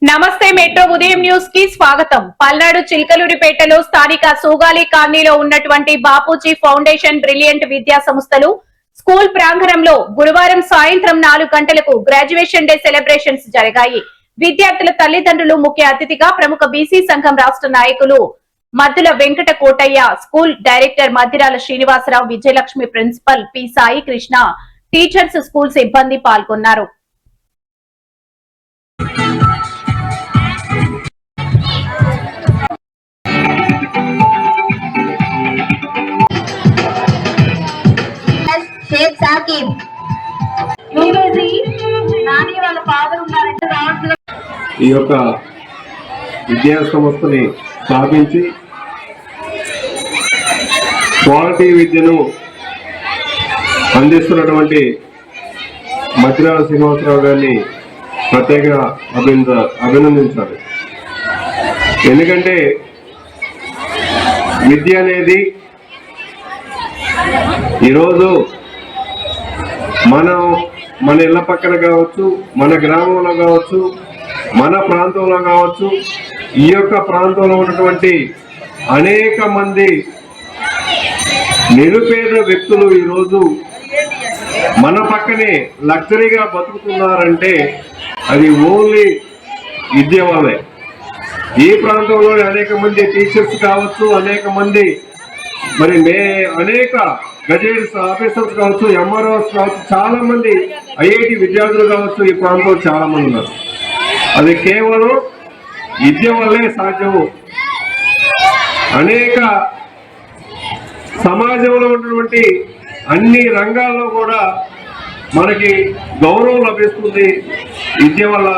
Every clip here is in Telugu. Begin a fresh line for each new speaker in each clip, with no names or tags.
నమస్తే మెట్రో ఉదయం న్యూస్ కి స్వాగతం. పల్నాడు చిల్కలూరిపేటలో స్థానిక సూగాలి కాలనీలో ఉన్నటువంటి బాపూజీ ఫౌండేషన్ బ్రిలియంట్ విద్యా సంస్థలు స్కూల్ ప్రాంగణంలో గురువారం సాయంత్రం 4 గంటలకు గ్రాడ్యుయేషన్ డే సెలబ్రేషన్స్ జరిగాయి. విద్యార్థుల తల్లిదండ్రులు ముఖ్య అతిథిగా ప్రముఖ బీసీ సంఘం రాష్ట్ర నాయకులు Maddula Venkata Kotaiah, school director Maddirala Srinivasarao, Vijayalakshmi principal P Sai Krishna, teachers, school సిబ్బంది పాల్గొన్నారు.
ఈ యొక్క విద్యా సంస్థని స్థాపించి క్వాలిటీ విద్యను అందిస్తున్నటువంటి మద్దిరాల శ్రీనివాసరావు గారిని ప్రత్యేకంగా అభినందించాలి. ఎందుకంటే విద్య అనేది ఈరోజు మన ఇళ్ల పక్కన కావచ్చు, మన గ్రామంలో కావచ్చు, మన ప్రాంతంలో కావచ్చు, ఈ యొక్క ప్రాంతంలో ఉన్నటువంటి అనేక మంది నిరుపేద వ్యక్తులు ఈరోజు మన పక్కనే లగ్జరీగా బతుకుతున్నారంటే అది ఓన్లీ విద్య వల్లే. ఈ ప్రాంతంలో అనేక మంది టీచర్స్ కావచ్చు, అనేక మంది అనేక గజెట్స్ ఆఫీసర్స్ కావచ్చు, ఎంఆర్ఓస్ కావచ్చు, చాలా మంది ఐఐటి విద్యార్థులు కావచ్చు, ఈ ప్రాంతంలో చాలా మంది ఉన్నారు. అది కేవలం విద్య వల్లే సాధ్యము. అనేక సమాజంలో ఉన్నటువంటి అన్ని రంగాల్లో కూడా మనకి గౌరవం లభిస్తుంది విద్య వల్ల.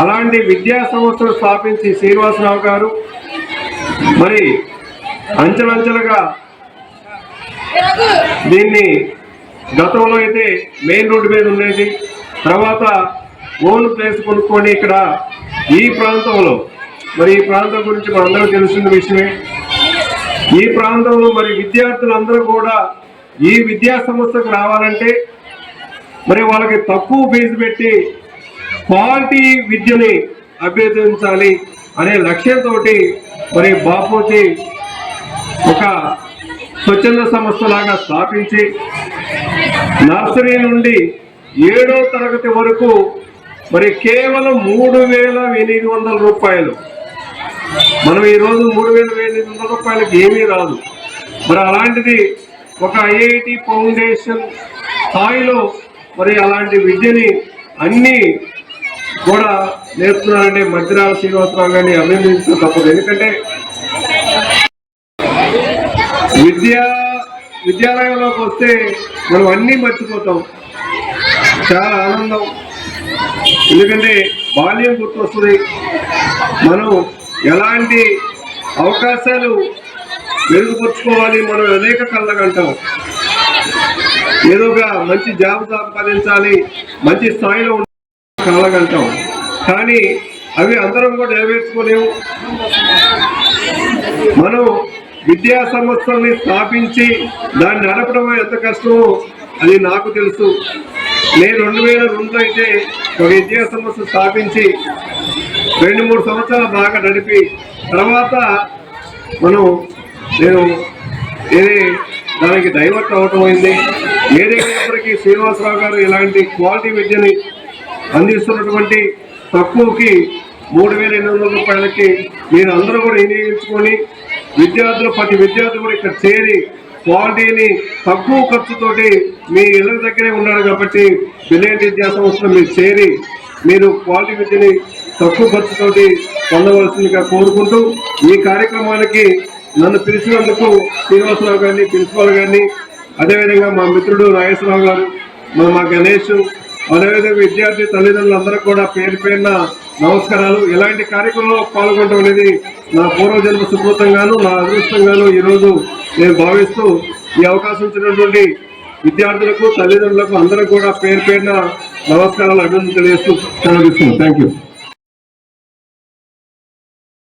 అలాంటి విద్యా సంస్థలు స్థాపించి శ్రీనివాసరావు గారు మరి అంచెలంచెలుగా దీన్ని గతంలో అయితే మెయిన్ రోడ్డు మీద ఉండేది, తర్వాత ఓన్ ప్లేస్ కొనుక్కొని ఇక్కడ ఈ ప్రాంతంలో ఈ ప్రాంతం గురించి మనందరూ తెలిసిన విషయమే. ఈ ప్రాంతంలో విద్యార్థులందరూ కూడా ఈ విద్యా సంస్థకు రావాలంటే వాళ్ళకి తక్కువ ఫీజు పెట్టి క్వాలిటీ విద్యని అభ్యర్థించాలి అనే లక్ష్యంతో బాపూజీ ఒక స్వచ్ఛంద సంస్థలాగా స్థాపించి నర్సరీ నుండి 7వ తరగతి వరకు కేవలం 3,800 రూపాయలు. మనం ఈరోజు 3,800 రూపాయలకి ఏమీ రాదు. అలాంటిది ఒక ఐఐటి ఫౌండేషన్ స్థాయిలో అలాంటి విద్యని అన్ని కూడా నేర్చుకున్నారంటే మద్దిరాల శ్రీనివాసరావు గారిని అభినందించడం తప్పదు. ఎందుకంటే విద్యాలయంలోకి వస్తే మనం అన్నీ మర్చిపోతాం. చాలా ఆనందం. ఎందుకంటే బాల్యం గుర్తొస్తుంది. మనం ఎలాంటి అవకాశాలు మెరుగుపరుచుకోవాలి, మనం అనేక కళ్ళగంటాం. ఏదో ఒక మంచి జాబ్ సంపాదించాలి, మంచి స్థాయిలో కళ్ళగంటాం. కానీ అవి అందరం కూడా నెరవేర్చుకోలేము. మనం విద్యా సంస్థల్ని స్థాపించి దాన్ని నడపడం ఎంత కష్టమో అది నాకు తెలుసు. నేను 2002లో అయితే ఒక విద్యా సంస్థ స్థాపించి 2-3 సంవత్సరాలు బాగా నడిపి తర్వాత నేను దానికి డైవర్ట్ అవటం అయింది. ఏదైనప్పటికీ శ్రీనివాసరావు గారు ఇలాంటి క్వాలిటీ విద్యని అందిస్తున్నటువంటి తక్కువకి 3,800 రూపాయలకి మీరు అందరూ కూడా వినియోగించుకొని ప్రతి విద్యార్థులు కూడా ఇక్కడ చేరి క్వాలిటీని తక్కువ ఖర్చుతోటి మీ ఇళ్ళ దగ్గరే ఉన్నారు కాబట్టి బ్రిలియంట్ విద్యా సంస్థలు మీరు చేరి మీరు క్వాలిటీ విద్యని తక్కువ ఖర్చుతోటి పొందవలసిందిగా కోరుకుంటూ ఈ కార్యక్రమానికి నన్ను పిలిచినందుకు శ్రీనివాసరావు గారిని, ప్రిన్సిపాల్ గారిని, అదేవిధంగా మా మిత్రుడు నాగేశ్వరరావు గారు, మా గణేష్, అదేవిధంగా విద్యార్థి తల్లిదండ్రులందరూ కూడా పేరు పేరున నమస్కారాలు. ఇలాంటి కార్యక్రమంలో పాల్గొనడం అనేది నా పూర్వజన్మ సుకృతంగాను, నా అదృష్టంగాను ఈరోజు నేను భావిస్తూ ఈ అవకాశం ఇచ్చినటువంటి విద్యార్థులకు, తల్లిదండ్రులకు అందరూ కూడా పేరు పేరున నమస్కారాలు, అభినందనలు తెలియజేస్తూ సెలవు. Thank you.